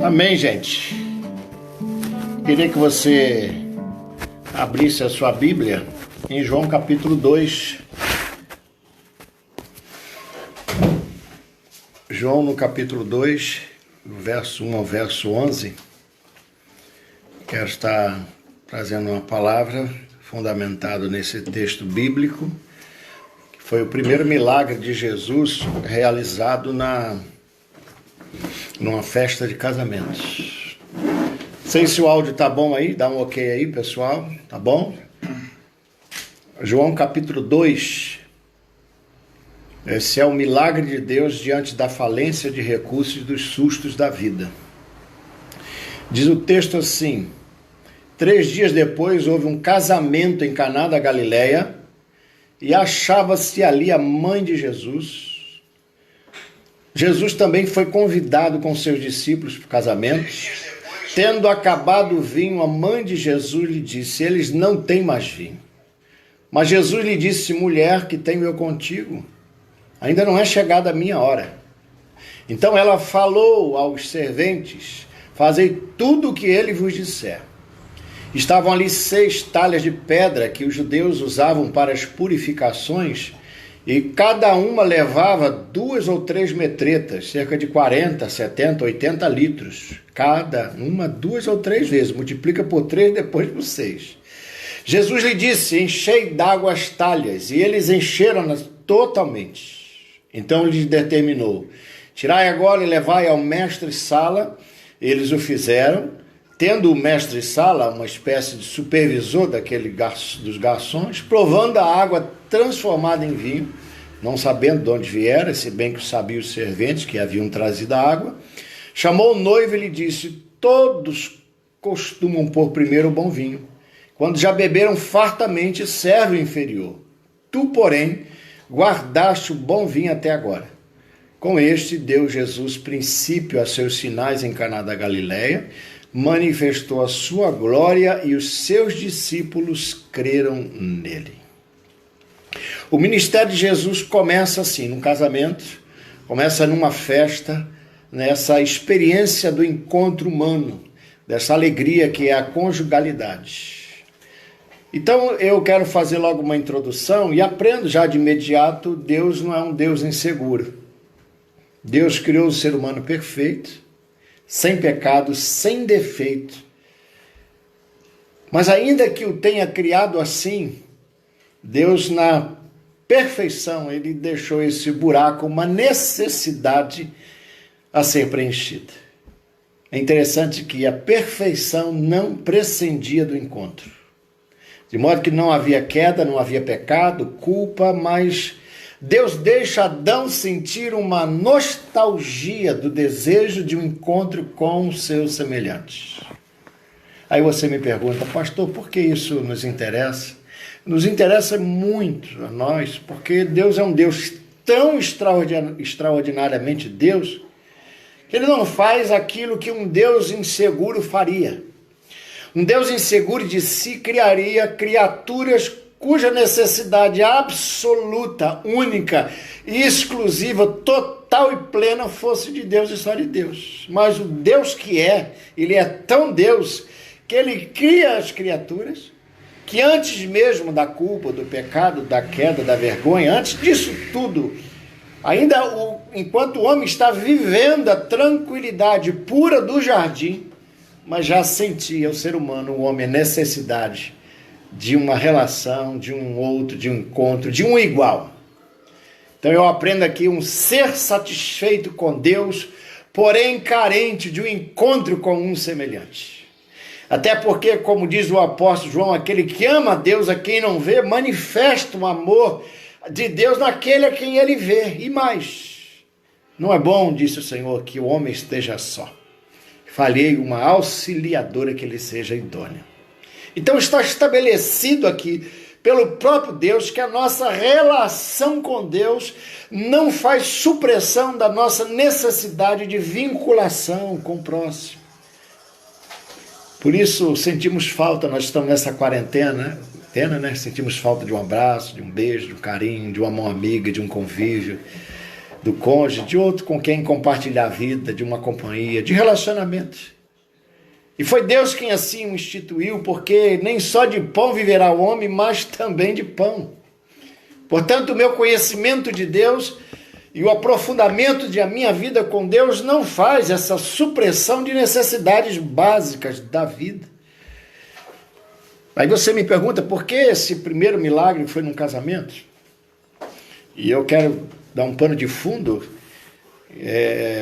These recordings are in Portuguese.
Amém, gente. Queria que você abrisse a sua Bíblia em João capítulo 2. João no capítulo 2, verso 1 ao verso 11. Quero estar trazendo uma palavra fundamentada nesse texto bíblico, que foi o primeiro milagre de Jesus realizado numa festa de casamentos. Não sei se o áudio tá bom aí, dá um ok aí, pessoal, tá bom? João capítulo 2, esse é o milagre de Deus diante da falência de recursos e dos sustos da vida. Diz o texto assim: 3 dias depois houve um casamento em Caná da Galileia e achava-se ali a mãe de Jesus. Jesus também foi convidado com seus discípulos para o casamento. Tendo acabado o vinho, a mãe de Jesus lhe disse: eles não têm mais vinho. Mas Jesus lhe disse: mulher, que tenho eu contigo? Ainda não é chegada a minha hora. Então ela falou aos serventes: fazei tudo o que ele vos disser. Estavam ali 6 talhas de pedra que os judeus usavam para as purificações, e cada uma levava 2 ou 3 metretas, cerca de 40, 70, 80 litros. Cada uma 2 ou 3 vezes, multiplica por 3, depois por 6. Jesus lhe disse: enchei d'água as talhas, e eles encheram-nas totalmente. Então lhes determinou: tirai agora e levai ao mestre-sala. Eles o fizeram. Tendo o mestre-sala, uma espécie de supervisor dos garçons, provando a água transformada em vinho, não sabendo de onde viera, se bem que sabiam os serventes que haviam trazido a água, chamou o noivo e lhe disse: todos costumam pôr primeiro o bom vinho. Quando já beberam fartamente, serve o inferior. Tu, porém, guardaste o bom vinho até agora. Com este deu Jesus princípio a seus sinais em Caná da Galileia, manifestou a sua glória e os seus discípulos creram nele. O ministério de Jesus começa assim, num casamento, começa numa festa, nessa experiência do encontro humano, dessa alegria que é a conjugalidade. Então eu quero fazer logo uma introdução e aprendo já de imediato: Deus não é um Deus inseguro. Deus criou o ser humano perfeito, sem pecado, sem defeito. Mas ainda que o tenha criado assim, Deus, na perfeição, ele deixou esse buraco, uma necessidade a ser preenchida. É interessante que a perfeição não prescindia do encontro. De modo que não havia queda, não havia pecado, culpa, mas Deus deixa Adão sentir uma nostalgia do desejo de um encontro com os seus semelhantes. Aí você me pergunta: pastor, por que isso nos interessa? Nos interessa muito a nós, porque Deus é um Deus tão extraordinariamente Deus, que ele não faz aquilo que um Deus inseguro faria. Um Deus inseguro de si criaria criaturas cuja necessidade absoluta, única e exclusiva, total e plena fosse de Deus e só de Deus. Mas o Deus que ele é tão Deus que ele cria as criaturas que antes mesmo da culpa, do pecado, da queda, da vergonha, antes disso tudo, enquanto o homem está vivendo a tranquilidade pura do jardim, mas já sentia o ser humano, o homem, a necessidade de uma relação, de um outro, de um encontro, de um igual. Então eu aprendo aqui um ser satisfeito com Deus, porém carente de um encontro com um semelhante. Até porque, como diz o apóstolo João, aquele que ama a Deus, a quem não vê, manifesta o amor de Deus naquele a quem ele vê. E mais, não é bom, disse o Senhor, que o homem esteja só. Falhei uma auxiliadora que lhe seja idônea. Então está estabelecido aqui pelo próprio Deus que a nossa relação com Deus não faz supressão da nossa necessidade de vinculação com o próximo. Por isso sentimos falta, nós estamos nessa quarentena, sentimos falta de um abraço, de um beijo, de um carinho, de uma mão amiga, de um convívio. do cônjuge, de outro com quem compartilhar a vida, de uma companhia, de relacionamento. E foi Deus quem assim o instituiu, porque nem só de pão viverá o homem, mas também de pão. Portanto, o meu conhecimento de Deus e o aprofundamento de a minha vida com Deus não faz essa supressão de necessidades básicas da vida. Aí você me pergunta, por que esse primeiro milagre foi num casamento? E eu quero dar um pano de fundo.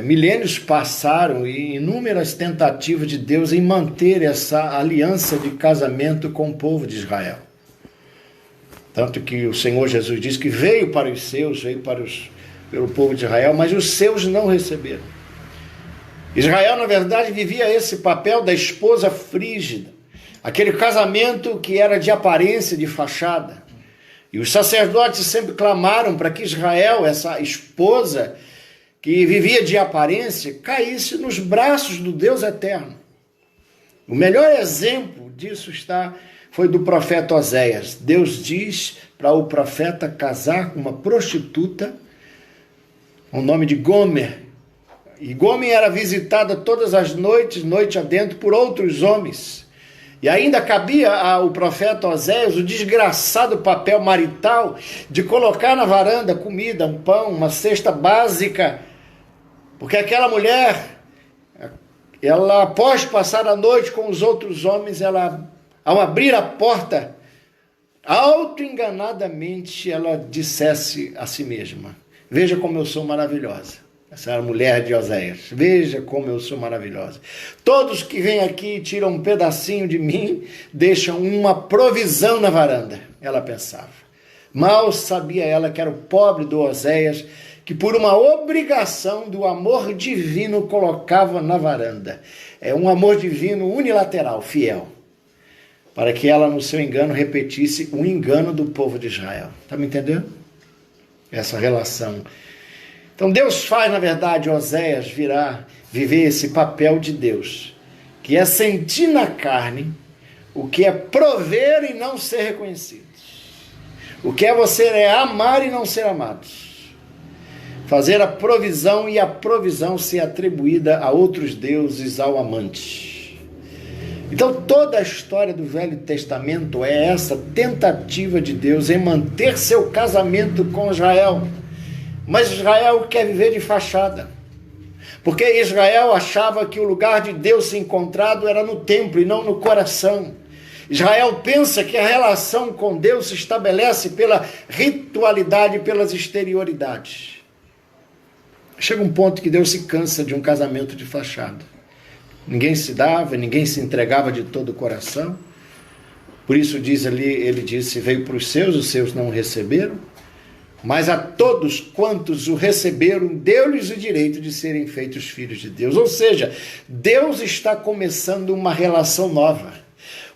Milênios passaram e inúmeras tentativas de Deus em manter essa aliança de casamento com o povo de Israel. Tanto que o Senhor Jesus disse que veio para os seus, pelo povo de Israel, mas os seus não receberam. Israel, na verdade, vivia esse papel da esposa frígida, aquele casamento que era de aparência, de fachada. E os sacerdotes sempre clamaram para que Israel, essa esposa que vivia de aparência, caísse nos braços do Deus eterno. O melhor exemplo disso foi do profeta Oséias. Deus diz para o profeta casar com uma prostituta, o nome de Gomer. E Gomer era visitada todas as noites, noite adentro, por outros homens. E ainda cabia ao profeta Oséias o desgraçado papel marital de colocar na varanda comida, um pão, uma cesta básica, porque aquela mulher, ela após passar a noite com os outros homens, ela, ao abrir a porta, autoenganadamente ela dissesse a si mesma: veja como eu sou maravilhosa. Essa era a mulher de Oséias. Veja como eu sou maravilhosa. Todos que vêm aqui tiram um pedacinho de mim, deixam uma provisão na varanda. Ela pensava. Mal sabia ela que era o pobre do Oséias, que por uma obrigação do amor divino colocava na varanda. É um amor divino unilateral, fiel, para que ela no seu engano repetisse o engano do povo de Israel. Está me entendendo? Essa relação. Então Deus faz, na verdade, Oséias viver esse papel de Deus, que é sentir na carne o que é prover e não ser reconhecido. O que é você amar e não ser amado. Fazer a provisão e a provisão ser atribuída a outros deuses, ao amante. Então toda a história do Velho Testamento é essa tentativa de Deus em manter seu casamento com Israel. Mas Israel quer viver de fachada, porque Israel achava que o lugar de Deus se encontrado era no templo e não no coração. Israel pensa que a relação com Deus se estabelece pela ritualidade, pelas exterioridades. Chega um ponto que Deus se cansa de um casamento de fachada. Ninguém se dava, ninguém se entregava de todo o coração. Por isso ele disse, veio para os seus não o receberam. Mas a todos quantos o receberam, deu-lhes o direito de serem feitos filhos de Deus. Ou seja, Deus está começando uma relação nova,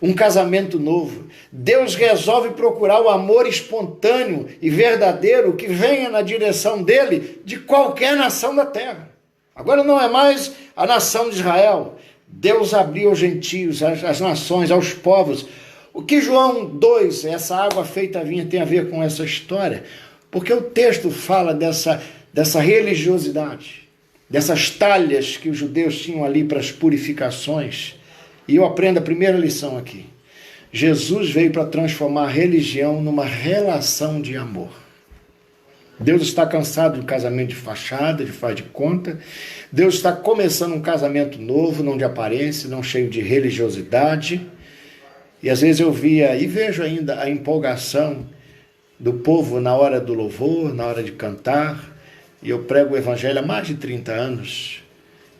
um casamento novo. Deus resolve procurar o amor espontâneo e verdadeiro que venha na direção dele de qualquer nação da terra. Agora não é mais a nação de Israel. Deus abriu aos gentios, às nações, aos povos. O que João 2, essa água feita vinha, tem a ver com essa história? Porque o texto fala dessa religiosidade, dessas talhas que os judeus tinham ali para as purificações. E eu aprendo a primeira lição aqui. Jesus veio para transformar a religião numa relação de amor. Deus está cansado do casamento de fachada, de faz de conta. Deus está começando um casamento novo, não de aparência, não cheio de religiosidade. E às vezes eu via e vejo ainda a empolgação do povo na hora do louvor, na hora de cantar. E eu prego o evangelho há mais de 30 anos.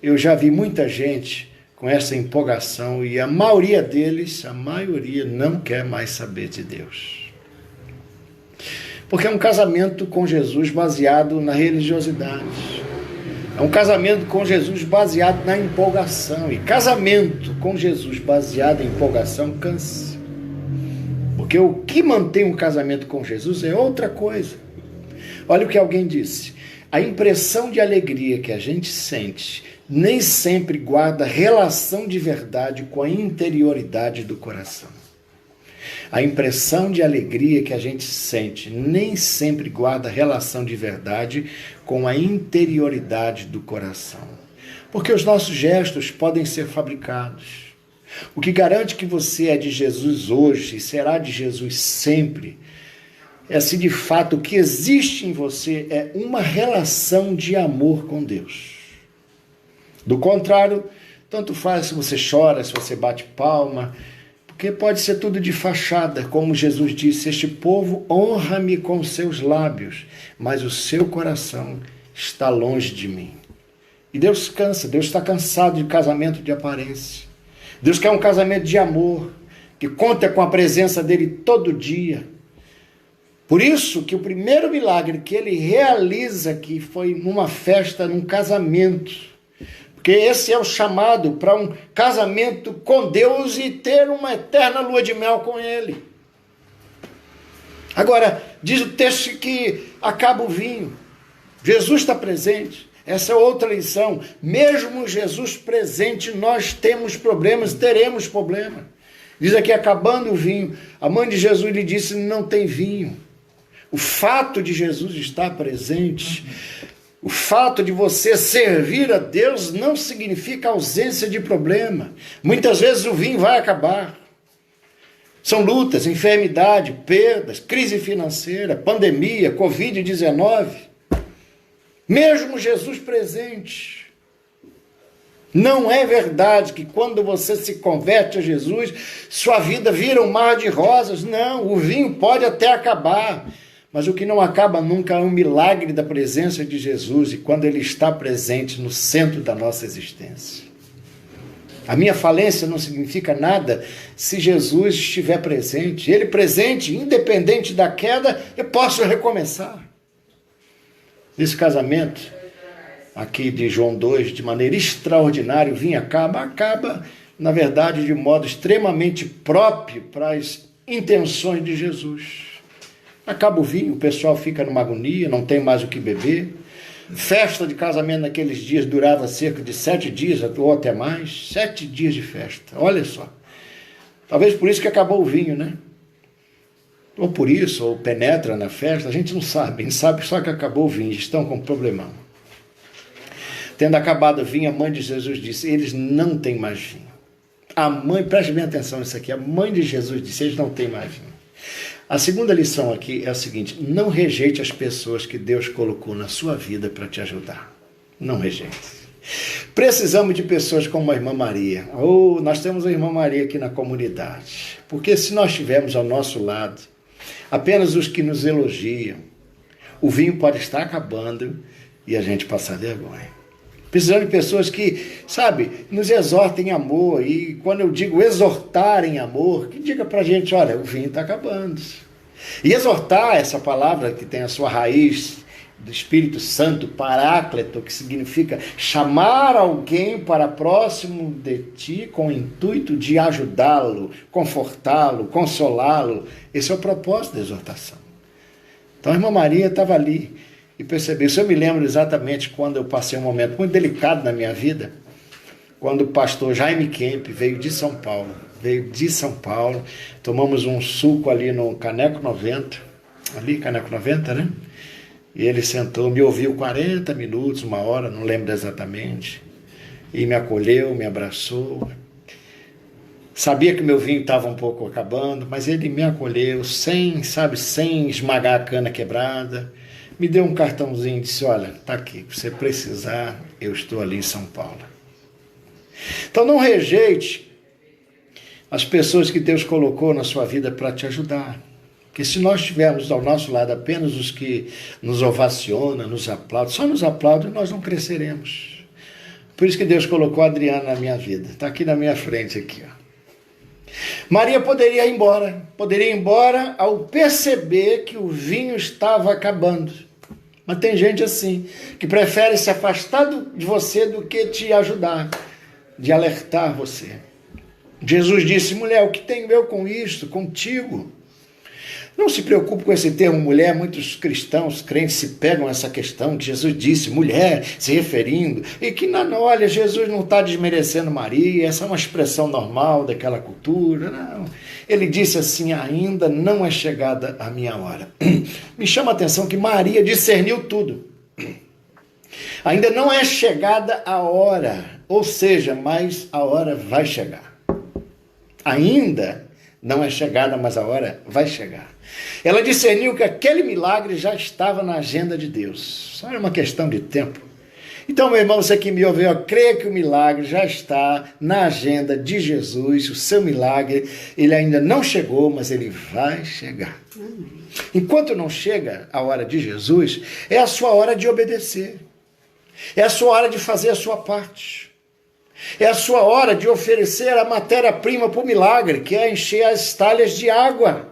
Eu já vi muita gente com essa empolgação e a maioria deles, não quer mais saber de Deus. Porque é um casamento com Jesus baseado na religiosidade. É um casamento com Jesus baseado na empolgação. E casamento com Jesus baseado em empolgação cansa. Porque o que mantém um casamento com Jesus é outra coisa. Olha o que alguém disse. A impressão de alegria que a gente sente nem sempre guarda relação de verdade com a interioridade do coração. A impressão de alegria que a gente sente nem sempre guarda relação de verdade com a interioridade do coração. Porque os nossos gestos podem ser fabricados. O que garante que você é de Jesus hoje e será de Jesus sempre é se de fato o que existe em você é uma relação de amor com Deus. Do contrário, tanto faz se você chora, se você bate palma, porque pode ser tudo de fachada, como Jesus disse, este povo honra-me com seus lábios, mas o seu coração está longe de mim. E Deus cansa, Deus está cansado de casamento de aparência. Deus quer um casamento de amor, que conta com a presença dele todo dia. Por isso que o primeiro milagre que ele realiza aqui foi numa festa, num casamento. Porque esse é o chamado para um casamento com Deus e ter uma eterna lua de mel com ele. Agora, diz o texto que acaba o vinho. Jesus está presente. Essa é outra lição. Mesmo Jesus presente, nós temos problemas, teremos problema. Diz aqui, acabando o vinho. A mãe de Jesus lhe disse, não tem vinho. O fato de Jesus estar presente, o fato de você servir a Deus não significa ausência de problema. Muitas vezes o vinho vai acabar. São lutas, enfermidade, perdas, crise financeira, pandemia, Covid-19. Mesmo Jesus presente. Não é verdade que quando você se converte a Jesus, sua vida vira um mar de rosas. Não, o vinho pode até acabar. Mas o que não acaba nunca é um milagre da presença de Jesus e quando ele está presente no centro da nossa existência. A minha falência não significa nada se Jesus estiver presente. Ele presente, independente da queda, eu posso recomeçar. Nesse casamento, aqui de João 2, de maneira extraordinária, o vinho acaba, na verdade, de modo extremamente próprio para as intenções de Jesus. Acaba o vinho, o pessoal fica numa agonia, não tem mais o que beber. Festa de casamento naqueles dias durava cerca de 7 dias, ou até mais. 7 dias de festa, olha só. Talvez por isso que acabou o vinho, né? Ou por isso, ou penetra na festa, a gente não sabe. A gente sabe só que acabou o vinho, estão com um problemão. Tendo acabado o vinho, a mãe de Jesus disse, eles não têm mais vinho. A mãe, preste bem atenção nisso aqui, a mãe de Jesus disse, eles não têm mais vinho. A segunda lição aqui é a seguinte, não rejeite as pessoas que Deus colocou na sua vida para te ajudar. Não rejeite. Precisamos de pessoas como a irmã Maria. Nós temos a irmã Maria aqui na comunidade. Porque se nós tivermos ao nosso lado apenas os que nos elogiam, o vinho pode estar acabando e a gente passar vergonha. Precisamos de pessoas que, nos exortem em amor. E quando eu digo exortar em amor, que diga pra gente, olha, o vinho está acabando. E exortar, essa palavra que tem a sua raiz do Espírito Santo, paráclito, que significa chamar alguém para próximo de ti com o intuito de ajudá-lo, confortá-lo, consolá-lo. Esse é o propósito da exortação. Então a irmã Maria estava ali. E percebi, isso eu me lembro exatamente quando eu passei um momento muito delicado na minha vida, quando o pastor Jaime Kemp veio de São Paulo, tomamos um suco ali no Caneco 90, Caneco 90, né? E ele sentou, me ouviu 40 minutos, 1 hora, não lembro exatamente, e me acolheu, me abraçou. Sabia que meu vinho estava um pouco acabando, mas ele me acolheu sem esmagar a cana quebrada. Me deu um cartãozinho e disse, olha, tá aqui, se você precisar, eu estou ali em São Paulo. Então não rejeite as pessoas que Deus colocou na sua vida para te ajudar. Porque se nós tivermos ao nosso lado apenas os que nos ovacionam, nos aplaudem, só nos aplaudem, nós não cresceremos. Por isso que Deus colocou a Adriana na minha vida. Está aqui na minha frente, aqui, ó. Maria poderia ir embora ao perceber que o vinho estava acabando. Mas tem gente assim, que prefere se afastar de você do que te ajudar, de alertar você. Jesus disse, mulher, o que tenho eu com isto, contigo? Não se preocupe com esse termo mulher, muitos cristãos, crentes se pegam essa questão que Jesus disse, mulher, se referindo, e que, olha, Jesus não está desmerecendo Maria, essa é uma expressão normal daquela cultura, não. ele disse assim: ainda não é chegada a minha hora. Me chama a atenção que Maria discerniu tudo. Ainda não é chegada a hora, ou seja, mas a hora vai chegar. Ainda não é chegada, mas a hora vai chegar. Ela discerniu que aquele milagre já estava na agenda de Deus. Só era uma questão de tempo. Então, meu irmão, você que me ouviu, eu creio que o milagre já está na agenda de Jesus. O seu milagre, ele ainda não chegou, mas ele vai chegar. Enquanto não chega a hora de Jesus, é a sua hora de obedecer. É a sua hora de fazer a sua parte. É a sua hora de oferecer a matéria-prima para o milagre, que é encher as talhas de água.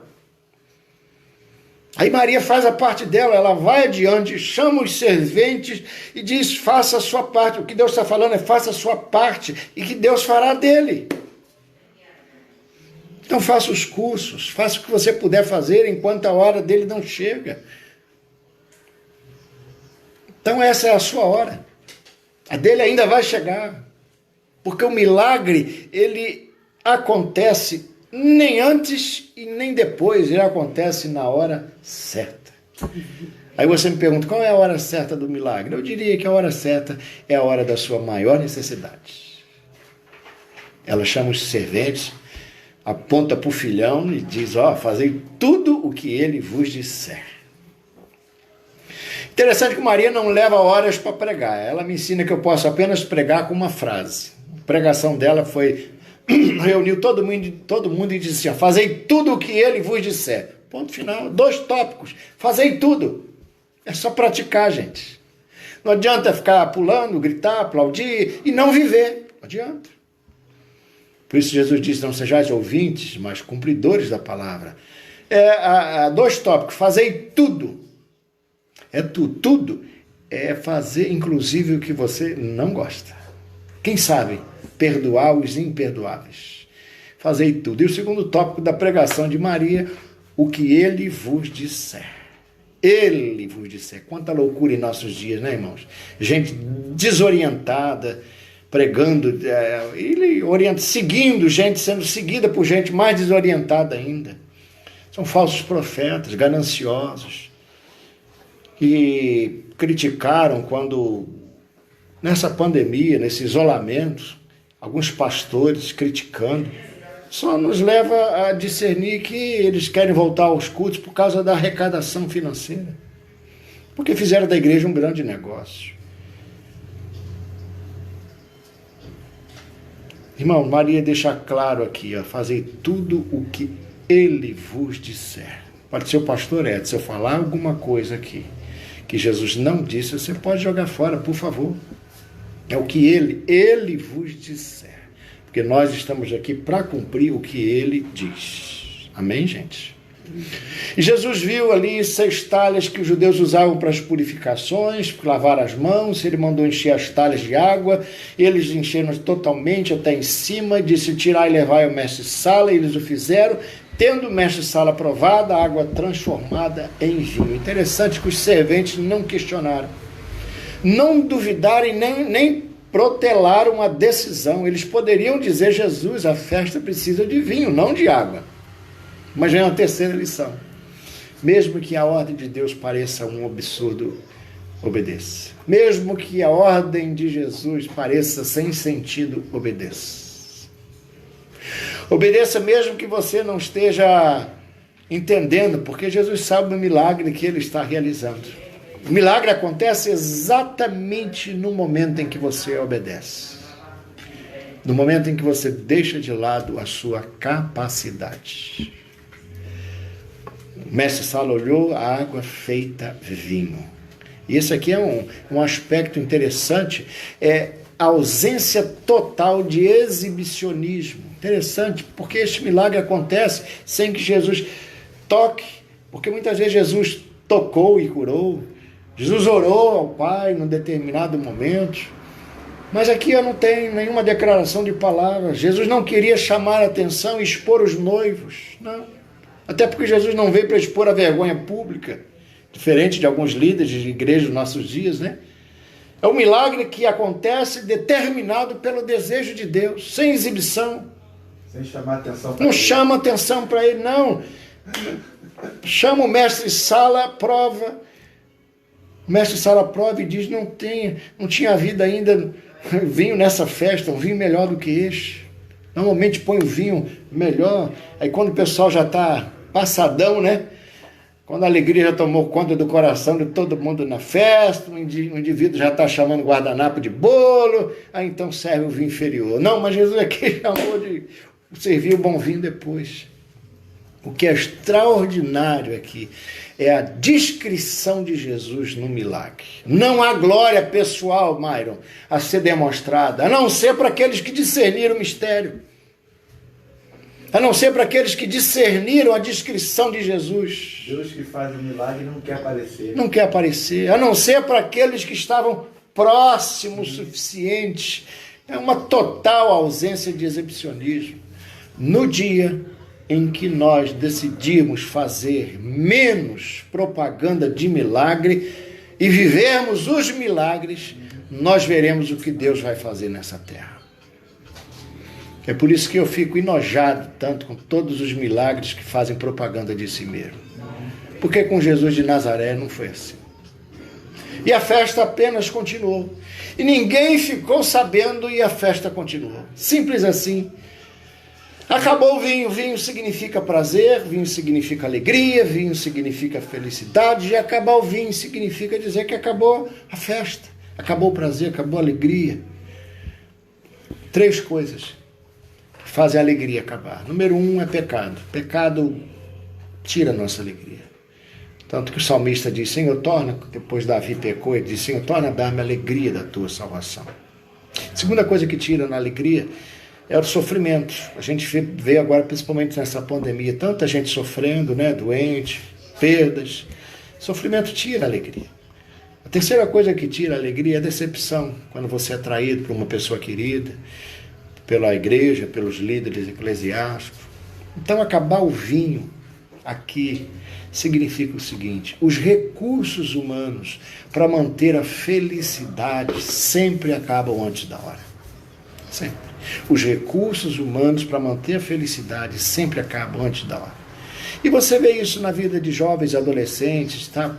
Aí Maria faz a parte dela, ela vai adiante, chama os serventes e diz: faça a sua parte. O que Deus está falando é: faça a sua parte e que Deus fará dele. Então faça os cursos, faça o que você puder fazer enquanto a hora dele não chega. Então essa é a sua hora. A dele ainda vai chegar. Porque o milagre, ele acontece nem antes e nem depois, ele acontece na hora certa. Aí você me pergunta: qual é a hora certa do milagre? Eu diria que a hora certa é a hora da sua maior necessidade. Ela chama os serventes, aponta para o filhão e diz: fazei tudo o que ele vos disser. Interessante que Maria não leva horas para pregar. Ela me ensina que eu posso apenas pregar com uma frase. A pregação dela foi: reuniu todo mundo e disse assim: fazei tudo o que ele vos disser. Ponto final. 2 tópicos. Fazei tudo. É só praticar, gente. Não adianta ficar pulando, gritar, aplaudir e não viver. Não adianta. Por isso Jesus disse: não sejais ouvintes, mas cumpridores da palavra. 2 tópicos. Fazei tudo. Tudo é fazer, inclusive, o que você não gosta. Quem sabe perdoar os imperdoáveis. Fazei tudo. E o segundo tópico da pregação de Maria: o que ele vos disser. Ele vos disser. Quanta loucura em nossos dias, né, irmãos? Gente desorientada, pregando, seguindo gente, sendo seguida por gente mais desorientada ainda. São falsos profetas, gananciosos, que criticaram quando, nessa pandemia, nesse isolamento, alguns pastores criticando, só nos leva a discernir que eles querem voltar aos cultos por causa da arrecadação financeira, porque fizeram da igreja um grande negócio. Irmão, Maria deixa claro aqui: fazei tudo o que ele vos disser. Pode ser o pastor Edson, se eu falar alguma coisa aqui que Jesus não disse, você pode jogar fora, por favor. É o que ele vos disser. Porque nós estamos aqui para cumprir o que ele diz. Amém, gente? E Jesus viu ali 6 talhas que os judeus usavam para as purificações, para lavar as mãos. Ele mandou encher as talhas de água. Eles encheram totalmente até em cima. Disse: tirai e levai ao mestre-sala. Eles o fizeram. Tendo o mestre-sala provada, a água transformada em vinho. Interessante que os serventes não questionaram, não duvidaram e nem protelaram a decisão. Eles poderiam dizer: Jesus, a festa precisa de vinho, não de água. Mas vem a terceira lição: mesmo que a ordem de Deus pareça um absurdo, obedeça. Mesmo que a ordem de Jesus pareça sem sentido, obedeça. Obedeça mesmo que você não esteja entendendo, porque Jesus sabe o milagre que ele está realizando. O milagre acontece exatamente no momento em que você obedece. No momento em que você deixa de lado a sua capacidade. O mestre-sala olhou a água feita vinho. E esse aqui é um aspecto interessante, a ausência total de exibicionismo. Interessante, porque este milagre acontece sem que Jesus toque, porque muitas vezes Jesus tocou e curou, Jesus orou ao Pai num determinado momento, mas aqui eu não tenho nenhuma declaração de palavras. Jesus não queria chamar a atenção e expor os noivos, não, até porque Jesus não veio para expor a vergonha pública, diferente de alguns líderes de igreja nos nossos dias, né? É um milagre que acontece determinado pelo desejo de Deus, sem exibição. Sem chamar atenção para Não ele. chama atenção para ele, não. Chama o mestre Sala, prova. O mestre Sala prova e diz, não tinha havido ainda vinho nessa festa, um vinho melhor do que este. Normalmente põe o vinho melhor, aí quando o pessoal já está passadão, né? Quando a alegria já tomou conta do coração de todo mundo na festa, o indivíduo já está chamando guardanapo de bolo, aí então serve o vinho inferior. Não, mas Jesus aqui chamou de servir o bom vinho depois. O que é extraordinário aqui é a descrição de Jesus no milagre. Não há glória pessoal, Myron, a ser demonstrada, a não ser para aqueles que discerniram o mistério. A não ser para aqueles que discerniram a descrição de Jesus. Deus que faz o milagre não quer aparecer. Não quer aparecer. A não ser para aqueles que estavam próximos o suficiente. É uma total ausência de exibicionismo. No dia em que nós decidimos fazer menos propaganda de milagre e vivermos os milagres, nós veremos o que Deus vai fazer nessa terra. É por isso que eu fico enojado tanto com todos os milagres que fazem propaganda de si mesmo. Porque com Jesus de Nazaré não foi assim. E a festa apenas continuou. E ninguém ficou sabendo e a festa continuou. Simples assim. Acabou o vinho. Vinho significa prazer, vinho significa alegria, vinho significa felicidade. E acabar o vinho significa dizer que acabou a festa. Acabou o prazer, acabou a alegria. 3 coisas fazem a alegria acabar. Número 1 é pecado. Pecado tira a nossa alegria. Tanto que o salmista diz, Senhor, depois Davi pecou, ele diz, Senhor, torna a dar-me a alegria da tua salvação. Segunda coisa que tira na alegria é o sofrimento. A gente vê agora, principalmente nessa pandemia, tanta gente sofrendo, né, doente, perdas. Sofrimento tira a alegria. A terceira coisa que tira a alegria é a decepção, quando você é traído por uma pessoa querida, pela igreja, pelos líderes eclesiásticos. Então, acabar o vinho aqui significa o seguinte, os recursos humanos para manter a felicidade sempre acabam antes da hora. Sempre. Os recursos humanos para manter a felicidade sempre acabam antes da hora. E você vê isso na vida de jovens e adolescentes, tá?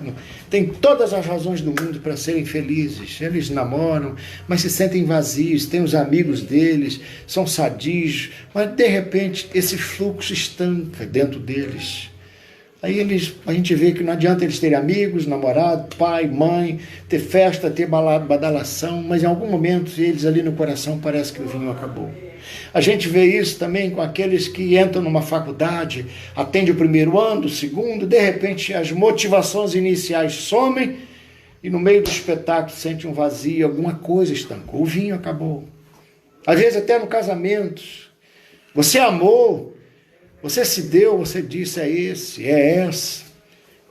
Tem todas as razões do mundo para serem felizes. Eles namoram, mas se sentem vazios, têm os amigos deles, são sadios, mas de repente esse fluxo estanca dentro deles. Aí a gente vê que não adianta eles terem amigos, namorado, pai, mãe, ter festa, ter badalação, mas em algum momento eles ali no coração parece que o vinho acabou. A gente vê isso também com aqueles que entram numa faculdade, atende o primeiro ano, o segundo, de repente as motivações iniciais somem e no meio do espetáculo sente um vazio, alguma coisa estancou, o vinho acabou. Às vezes até no casamento, você amou, você se deu, você disse, é esse, é essa,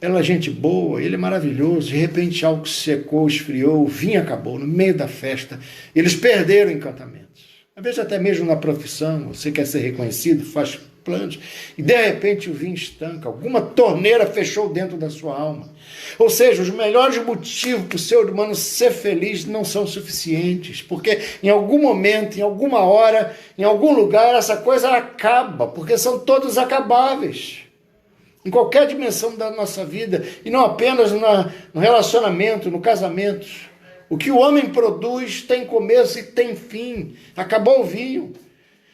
ela é gente boa, ele é maravilhoso, de repente algo secou, esfriou, o vinho acabou, no meio da festa, eles perderam o encantamento. Às vezes até mesmo na profissão, você quer ser reconhecido, faz planos, e de repente o vinho estanca, alguma torneira fechou dentro da sua alma. Ou seja, os melhores motivos para o ser humano ser feliz não são suficientes, porque em algum momento, em alguma hora, em algum lugar, essa coisa acaba, porque são todos acabáveis. Em qualquer dimensão da nossa vida, e não apenas no relacionamento, no casamento. O que o homem produz tem começo e tem fim. Acabou o vinho.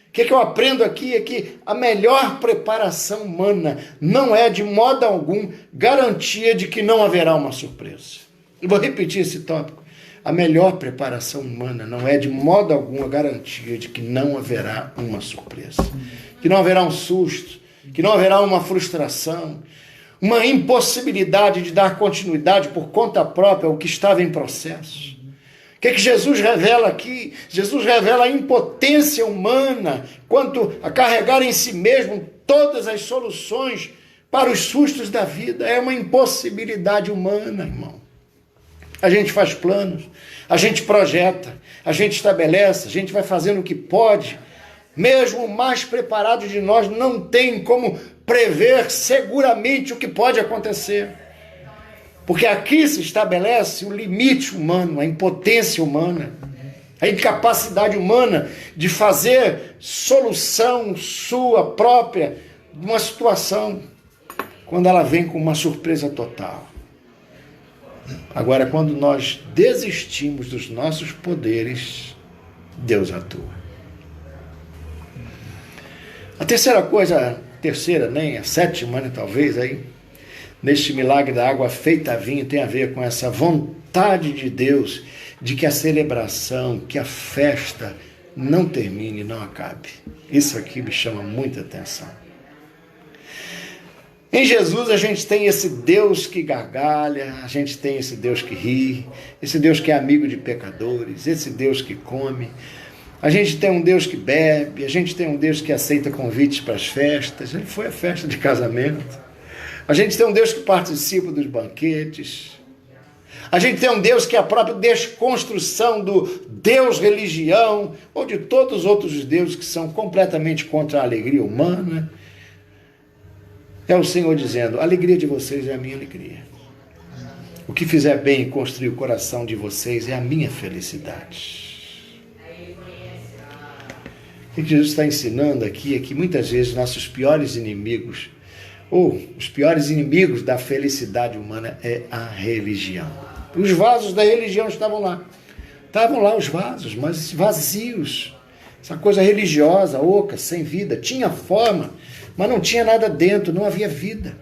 O que eu aprendo aqui é que a melhor preparação humana não é de modo algum garantia de que não haverá uma surpresa. Eu vou repetir esse tópico. A melhor preparação humana não é de modo algum a garantia de que não haverá uma surpresa. Que não haverá um susto, que não haverá uma frustração, uma impossibilidade de dar continuidade por conta própria ao que estava em processo. O que Jesus revela aqui? Jesus revela a impotência humana quanto a carregar em si mesmo todas as soluções para os sustos da vida. É uma impossibilidade humana, irmão. A gente faz planos, a gente projeta, a gente estabelece, a gente vai fazendo o que pode. Mesmo o mais preparado de nós não tem como prever seguramente o que pode acontecer. Porque aqui se estabelece o limite humano, a impotência humana. a incapacidade humana de fazer solução sua própria de uma situação, quando ela vem com uma surpresa total. Agora, quando nós desistimos dos nossos poderes, Deus atua. A terceira coisa, nem a sétima, né, talvez, aí, neste milagre da água feita vinho, tem a ver com essa vontade de Deus de que a celebração, que a festa não termine, não acabe. Isso aqui me chama muita atenção. Em Jesus a gente tem esse Deus que gargalha, a gente tem esse Deus que ri, esse Deus que é amigo de pecadores, esse Deus que come. A gente tem um Deus que bebe, a gente tem um Deus que aceita convites para as festas. Ele foi à festa de casamento. A gente tem um Deus que participa dos banquetes. A gente tem um Deus que é a própria desconstrução do Deus religião, ou de todos os outros deuses que são completamente contra a alegria humana. É o Senhor dizendo, a alegria de vocês é a minha alegria. O que fizer bem e construir o coração de vocês é a minha felicidade. O que Jesus está ensinando aqui é que muitas vezes nossos piores inimigos, ou os piores inimigos da felicidade humana é a religião. Os vasos da religião estavam lá. Estavam lá os vasos, mas vazios. Essa coisa religiosa, oca, sem vida. Tinha forma, mas não tinha nada dentro, não havia vida.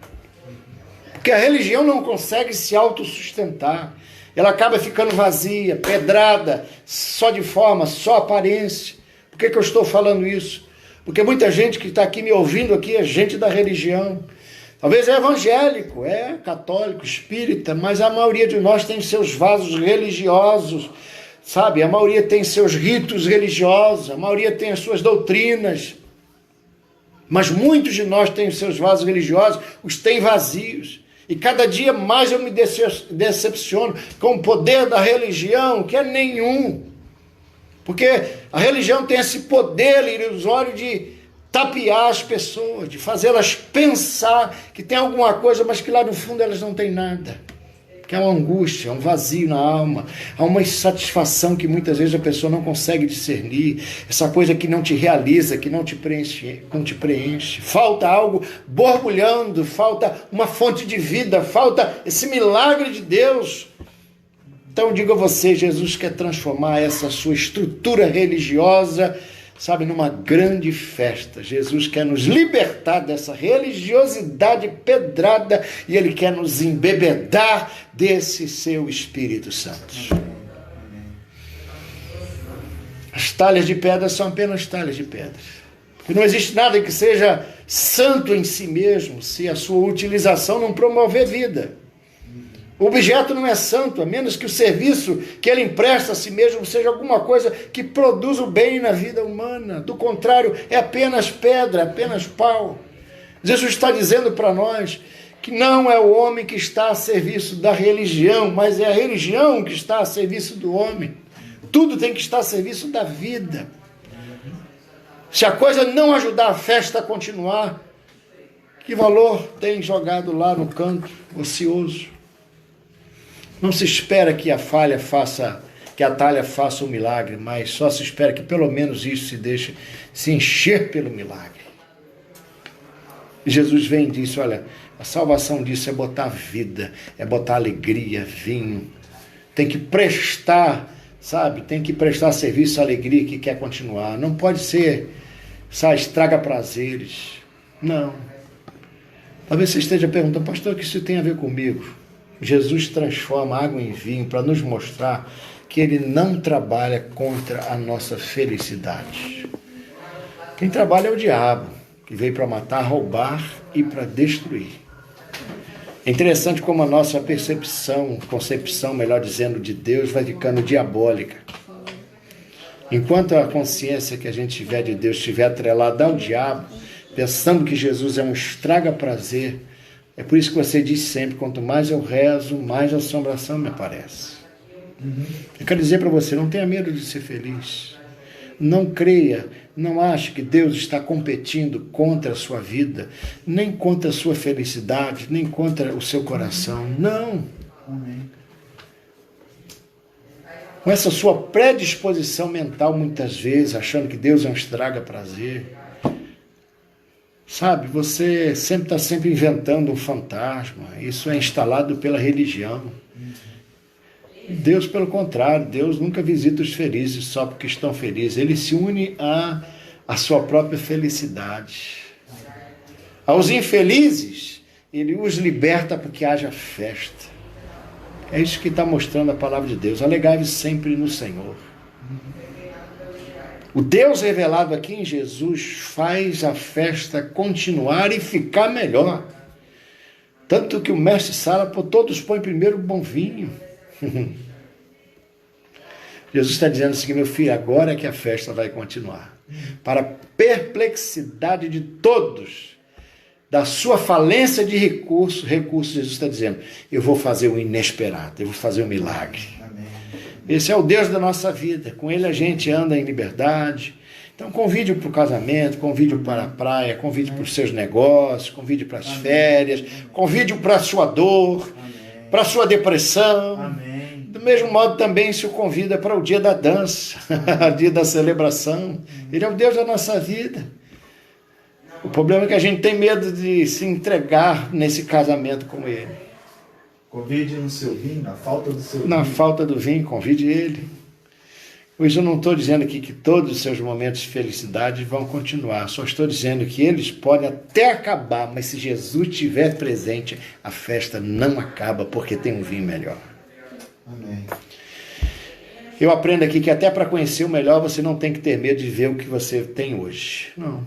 Porque a religião não consegue se autossustentar. Ela acaba ficando vazia, pedrada, só de forma, só aparência. Por que eu estou falando isso? Porque muita gente que está aqui me ouvindo aqui é gente da religião. Talvez é evangélico, é católico, espírita, mas a maioria de nós tem seus vasos religiosos, sabe? A maioria tem seus ritos religiosos, a maioria tem as suas doutrinas. Mas muitos de nós têm os seus vasos religiosos, os têm vazios. E cada dia mais eu me decepciono com o poder da religião, que é nenhum. Porque a religião tem esse poder ilusório de tapear as pessoas, de fazê-las pensar que tem alguma coisa, mas que lá no fundo elas não têm nada. Que é uma angústia, um vazio na alma, há uma insatisfação que muitas vezes a pessoa não consegue discernir, essa coisa que não te realiza, que não te preenche. Falta algo borbulhando, falta uma fonte de vida, falta esse milagre de Deus. Então eu digo a você, Jesus quer transformar essa sua estrutura religiosa, sabe, numa grande festa. Jesus quer nos libertar dessa religiosidade pedrada e Ele quer nos embebedar desse seu Espírito Santo. As talhas de pedra são apenas talhas de pedra. Porque não existe nada que seja santo em si mesmo se a sua utilização não promover vida. O objeto não é santo, a menos que o serviço que ele empresta a si mesmo seja alguma coisa que produza o bem na vida humana. Do contrário, é apenas pedra, apenas pau. Jesus está dizendo para nós que não é o homem que está a serviço da religião, mas é a religião que está a serviço do homem. Tudo tem que estar a serviço da vida. Se a coisa não ajudar a festa a continuar, que valor tem jogado lá no canto, ocioso? Não se espera que a talha faça um milagre, mas só se espera que pelo menos isso se deixe se encher pelo milagre. E Jesus vem e disse, olha, a salvação disso é botar vida, é botar alegria, vinho. Tem que prestar, sabe? Tem que prestar serviço à alegria que quer continuar. Não pode ser, sabe, estraga prazeres. Não. Talvez você esteja perguntando, pastor, o que isso tem a ver comigo? Jesus transforma água em vinho para nos mostrar que Ele não trabalha contra a nossa felicidade. Quem trabalha é o diabo, que veio para matar, roubar e para destruir. É interessante como a nossa concepção, melhor dizendo, de Deus vai ficando diabólica. Enquanto a consciência que a gente tiver de Deus estiver atrelada ao diabo, pensando que Jesus é um estraga-prazer, é por isso que você diz sempre, quanto mais eu rezo, mais assombração me aparece. Eu quero dizer para você, não tenha medo de ser feliz. Não creia, não ache que Deus está competindo contra a sua vida, nem contra a sua felicidade, nem contra o seu coração. Não. com essa sua predisposição mental, muitas vezes, achando que Deus é um estraga-prazer. Sabe, você está sempre inventando um fantasma. Isso é instalado pela religião. Deus, pelo contrário, Deus nunca visita os felizes só porque estão felizes. Ele se une à sua própria felicidade. Aos infelizes, ele os liberta para que haja festa. É isso que está mostrando a palavra de Deus. Alegrai-vos sempre no Senhor. O Deus revelado aqui em Jesus faz a festa continuar e ficar melhor. Tanto que o mestre Sala, todos põem primeiro o bom vinho. Jesus está dizendo assim, meu filho, agora é que a festa vai continuar. Para a perplexidade de todos, da sua falência de recursos, Jesus está dizendo, eu vou fazer o inesperado, eu vou fazer um milagre. Esse é o Deus da nossa vida. Com ele a gente anda em liberdade. Então convide-o para o casamento, convide-o para a praia, convide-o para os seus negócios, convide-o para as férias, convide-o para a sua dor, para a sua depressão. Amém. Do mesmo modo também se o convida para o dia da dança, o dia da celebração. Ele é o Deus da nossa vida. O problema é que a gente tem medo de se entregar nesse casamento com ele. Convide no seu vinho, na falta do seu vinho. Na falta do vinho, convide ele. Pois eu não estou dizendo aqui que todos os seus momentos de felicidade vão continuar. Só estou dizendo que eles podem até acabar, mas se Jesus estiver presente, a festa não acaba, porque tem um vinho melhor. Amém. Eu aprendo aqui que até para conhecer o melhor, você não tem que ter medo de ver o que você tem hoje. Não.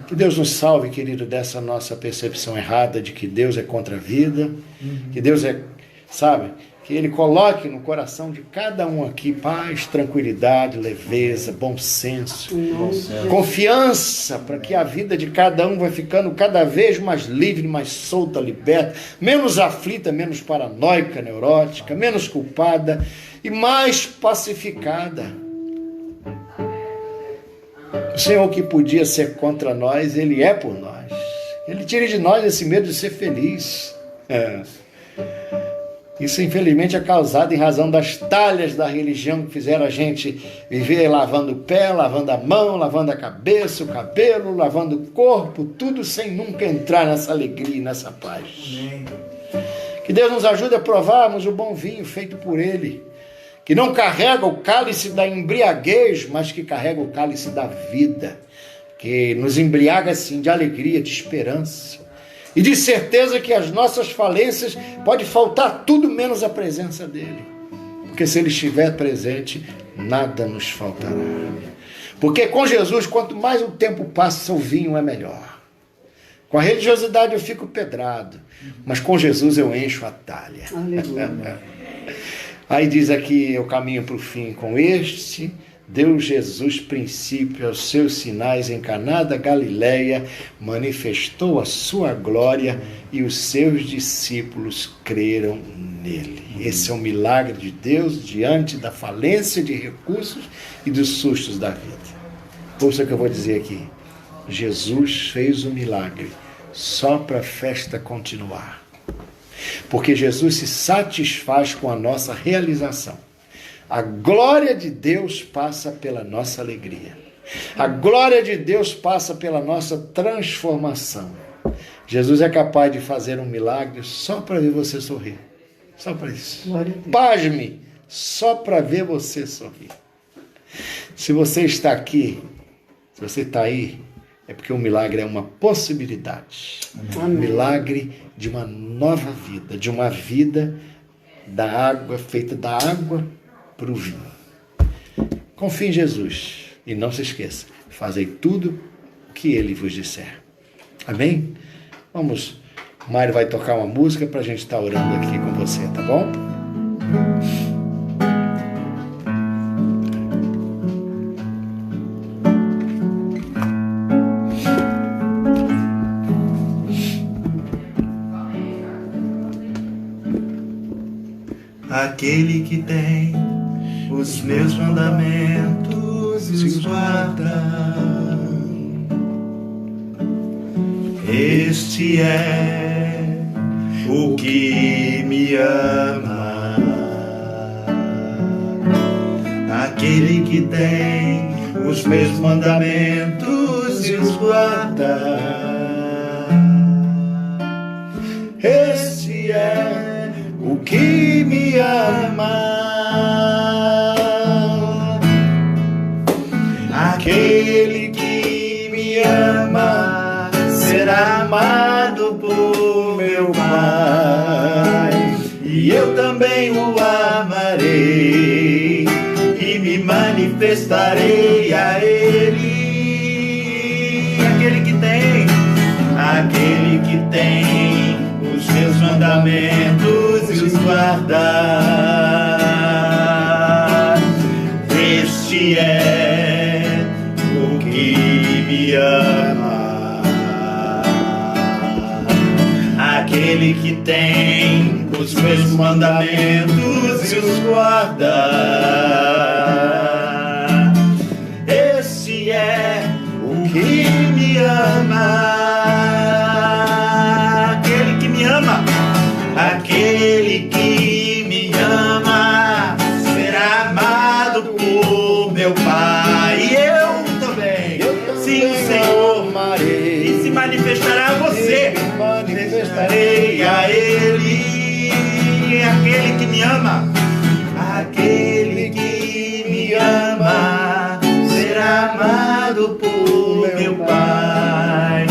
Que Deus nos salve, querido, dessa nossa percepção errada de que Deus é contra a vida, que Deus é, sabe, que Ele coloque no coração de cada um aqui paz, tranquilidade, leveza, bom senso, confiança, para que a vida de cada um vai ficando cada vez mais livre, mais solta, liberta, menos aflita, menos paranoica, neurótica, menos culpada e mais pacificada. O Senhor que podia ser contra nós, Ele é por nós. Ele tira de nós esse medo de ser feliz. Isso, infelizmente, é causado em razão das talhas da religião que fizeram a gente viver lavando o pé, lavando a mão, lavando a cabeça, o cabelo, lavando o corpo, tudo sem nunca entrar nessa alegria e nessa paz. Amém. Que Deus nos ajude a provarmos o bom vinho feito por Ele, que não carrega o cálice da embriaguez, mas que carrega o cálice da vida, que nos embriaga, assim, de alegria, de esperança, e de certeza que as nossas falências pode faltar tudo menos a presença dele, porque se ele estiver presente, nada nos faltará, porque com Jesus, quanto mais o tempo passa, o vinho é melhor. Com a religiosidade eu fico pedrado, mas com Jesus eu encho a talha. Aí diz aqui, eu caminho para o fim com este, deu Jesus princípio aos seus sinais em Caná da Galileia, manifestou a sua glória e os seus discípulos creram nele. Esse é um milagre de Deus diante da falência de recursos e dos sustos da vida. Ouça o que eu vou dizer aqui. Jesus fez o milagre só para a festa continuar. Porque Jesus se satisfaz com a nossa realização. A glória de Deus passa pela nossa alegria. A glória de Deus passa pela nossa transformação. Jesus é capaz de fazer um milagre só para ver você sorrir. Só para isso. Pasme, só para ver você sorrir. Se você está aqui, se você está aí, é porque o milagre é uma possibilidade. Um milagre de uma nova vida, de uma vida da água, feita da água para o vinho. Confie em Jesus e não se esqueça, fazei tudo o que Ele vos disser. Amém? Vamos, o Mário vai tocar uma música para a gente estar orando aqui com você, tá bom? Aquele que tem os meus mandamentos e os guarda, este é o que me ama. aquele que tem os meus mandamentos e os guarda. Este é o que me ama. Aquele que me ama será amado por meu Pai, e eu também o amarei e me manifestarei a Ele. Aquele que tem os meus mandamentos e os guarda. Este é o que me ama. Aquele que tem os meus mandamentos e os guarda. Este é o que me ama. Aquele que me ama. Aquele que me ama será amado por meu Pai. E eu também. Sim, Senhor, amarei. E se manifestará a você. Manifestarei a Ele. Aquele que me ama. Aquele que me ama será amado por meu Pai.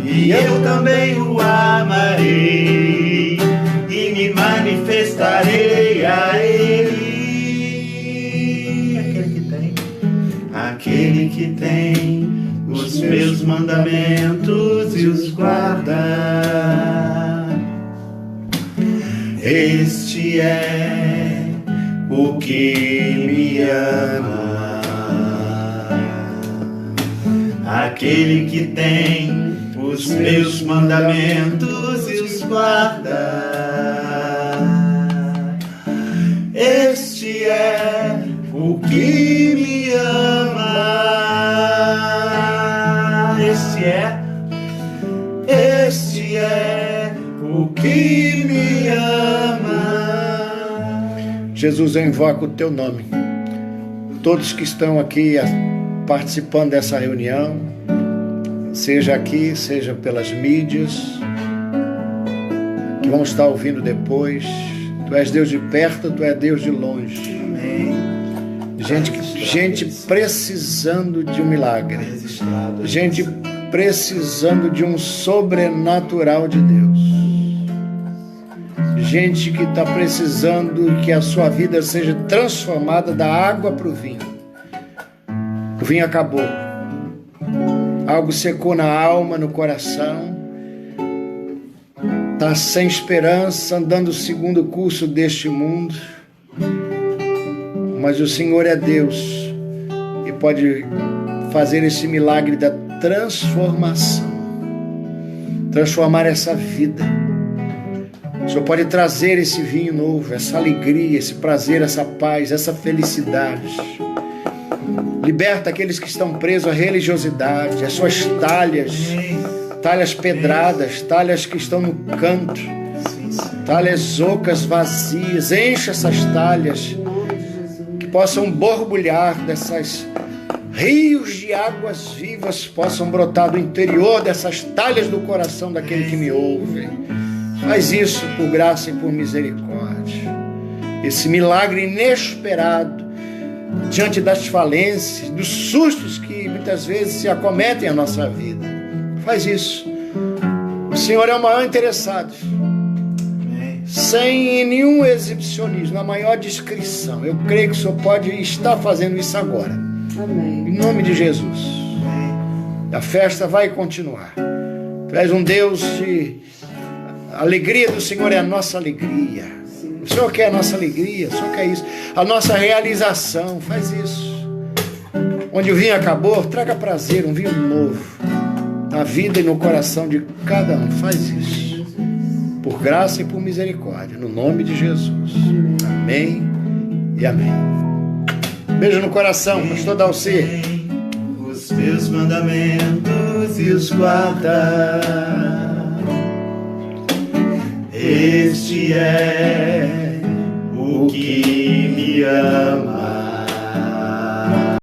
E eu também o amarei e me manifestarei a Ele. Aquele que tem os meus mandamentos e os guarda. Este é o que me ama. Aquele que tem os meus mandamentos e os guarda. Este é o que me ama. Este é o que me ama. Jesus, eu invoco o teu nome. Todos que estão aqui participando dessa reunião, seja aqui, seja pelas mídias, que vão estar ouvindo depois. Tu és Deus de perto, tu és Deus de longe. Amém. Gente precisando de um milagre. Gente precisando de um sobrenatural de Deus. Gente que está precisando que a sua vida seja transformada da água para o vinho. O vinho acabou. Algo secou na alma, no coração. Está sem esperança, andando o segundo curso deste mundo. Mas o Senhor é Deus e pode fazer esse milagre da transformação. Transformar essa vida. O Senhor pode trazer esse vinho novo, essa alegria, esse prazer, essa paz, essa felicidade. Liberta aqueles que estão presos à religiosidade, às suas talhas pedradas, talhas que estão no canto, talhas ocas vazias. Enche essas talhas, que possam borbulhar dessas rios de águas vivas, possam brotar do interior dessas talhas do coração daquele que me ouve. Faz isso por graça e por misericórdia. Esse milagre inesperado, diante das falências, dos sustos que muitas vezes se acometem a nossa vida. Faz isso. O Senhor é o maior interessado. Sem nenhum exibicionismo, na maior discrição. Eu creio que o Senhor pode estar fazendo isso agora. Amém. Em nome de Jesus. A festa vai continuar. Tu és um Deus de... A alegria do Senhor é a nossa alegria. O Senhor quer a nossa alegria, o Senhor quer isso. A nossa realização, faz isso. Onde o vinho acabou, traga prazer, um vinho novo. Na vida e no coração de cada um, faz isso. Por graça e por misericórdia, no nome de Jesus. Amém e amém. Beijo no coração, pastor Dalci. Os meus mandamentos e os guarda. Este é o que me ama.